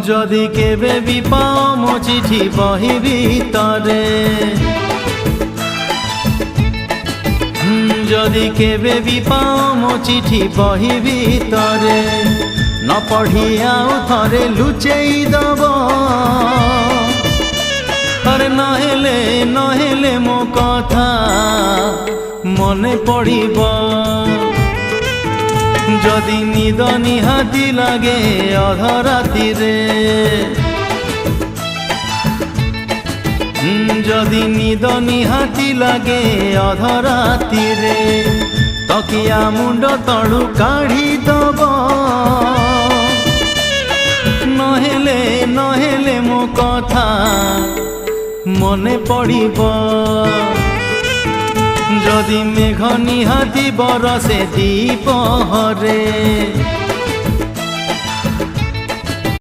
যদি কেবে বি পাও মো চিঠি বহি ভিতরে, যদি কেবে বি পাও মো চিঠি বহি ভিতরে, ন পঢ়ি আউ থরে লুচেই দব। আরে নহেলে মো কথা মনে পড়িব, যদি নিদ নিহাতি লাগে অধরাতিরে, যদি নিদ নিহাতি লাগে অধরাতিরে, তকিয়া মুন্ড তଳୁ কাঢ়ি দব। নহেলে মো কথা মনে পড়িব, যদি মেঘ নিহাতি বরষে দ্বিপহরে।